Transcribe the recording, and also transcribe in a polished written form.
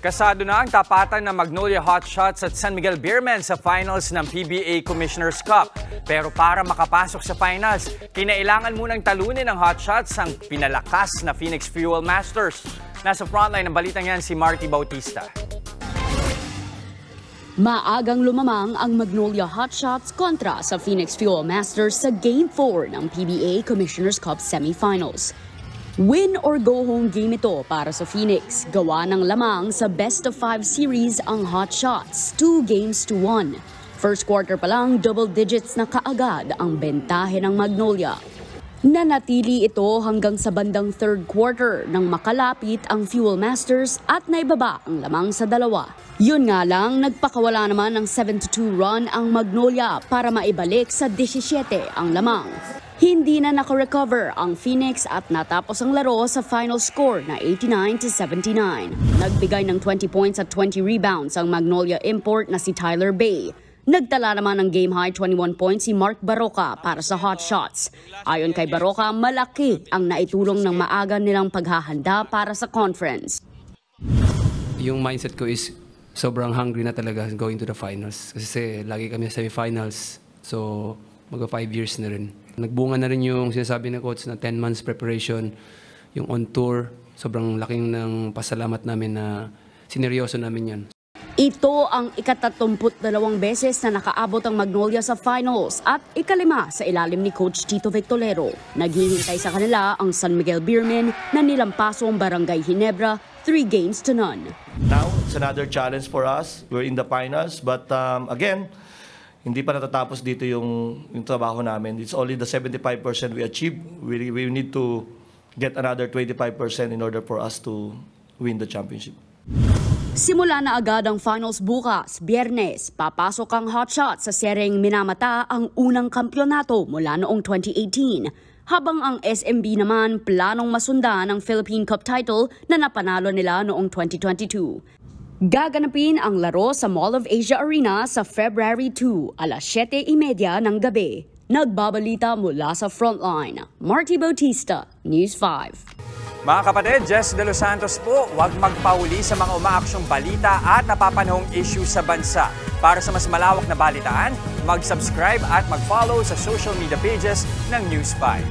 Kasado na ang tapatan ng Magnolia Hotshots at San Miguel Beermen sa finals ng PBA Commissioner's Cup. Pero para makapasok sa finals, kinailangan munang talunin ng Hotshots ang pinalakas na Phoenix Fuel Masters. Nasa frontline ng balitang yan si Marty Bautista. Maagang lumamang ang Magnolia Hotshots kontra sa Phoenix Fuel Masters sa Game 4 ng PBA Commissioner's Cup Semifinals. Win or go home game ito para sa Phoenix. Gawa ng lamang sa best of 5 series ang Hotshots, 2-1. First quarter pa lang, double digits na kaagad ang bentahe ng Magnolia. Nanatili ito hanggang sa bandang third quarter nang makalapit ang Fuel Masters at naibaba ang lamang sa dalawa. Yun nga lang, nagpakawala naman ng 7-2 run ang Magnolia para maibalik sa 17 ang lamang. Hindi na nakarecover ang Phoenix at natapos ang laro sa final score na 89-79. Nagbigay ng 20 points at 20 rebounds ang Magnolia import na si Tyler Bay. Nagtala naman ng game-high 21 points si Mark Baroka para sa Hotshots. Ayon kay Baroka, malaki ang naitulong ng maaga nilang paghahanda para sa conference. Yung mindset ko is sobrang hungry na talaga going to the finals. Kasi lagi kami sa semifinals. So mag 5 years na rin. Nagbunga na rin yung sinasabi ng coach na 10 months preparation, yung on tour. Sobrang laking ng pasalamat namin na sineryoso namin yan. Ito ang ika-32 beses na nakaabot ang Magnolia sa finals at ika-5 sa ilalim ni Coach Tito Victolero. Naghihintay sa kanila ang San Miguel Beermen na nilampaso ang Barangay Ginebra 3-0. Now, it's another challenge for us. We're in the finals, but again, hindi pa natatapos dito yung trabaho namin. It's only the 75% we achieved. We need to get another 25% in order for us to win the championship. Simula na agad ang finals bukas, Biyernes. Papasok ang Hotshots sa seryeng minamata ang unang kampyonato mula noong 2018. Habang ang SMB naman planong masundan ang Philippine Cup title na napanalo nila noong 2022. Gaganapin ang laro sa Mall of Asia Arena sa February 2, alas 7:30 ng gabi. Nagbabalita mula sa frontline. Marty Bautista, News 5. Mga kapatid, Jess De Los Santos po, huwag magpahuli sa mga umaaksyong balita at napapanahong issue sa bansa. Para sa mas malawak na balitaan, mag-subscribe at mag-follow sa social media pages ng News 5.